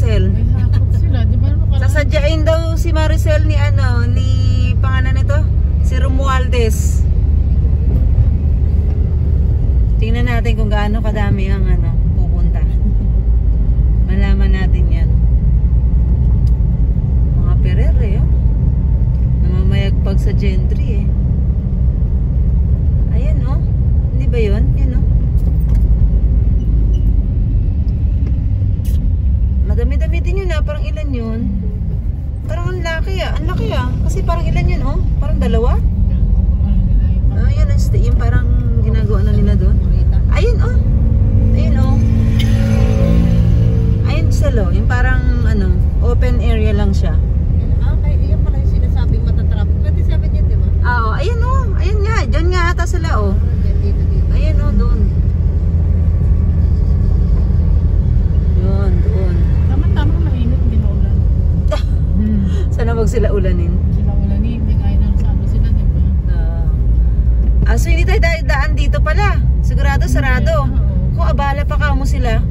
Maricel. May sakot sila, di ba? Sasadyain daw si Maricel ni ni pangalan nito, si Romualdez. Tingnan natin kung gaano kadami ang pupunta. Malaman natin yan. Mga perere, namamayagpag sa gentry Ayan hindi ba yun? Yan madami-dami din yun parang ilan yun? Parang ang laki ang laki kasi parang ilan yun parang dalawa? Yan yung parang ginagawa na nila doon. Ayun ayun ayun sila yung parang open area lang siya. Kaya iyan pala yung sinasabing matatraffic. 27 yun, di ba? Ayun ayun nga, dyan nga ata sila ayun doon. Yun, doon. Tama-tama mainit, hindi na ulan. Sana wag sila ulanin. Sila ulanin, hindi kaya na sa sila, di ba? So hindi tayo daan dito pala. Sigurado sarado. Kung abala pa ka mo sila.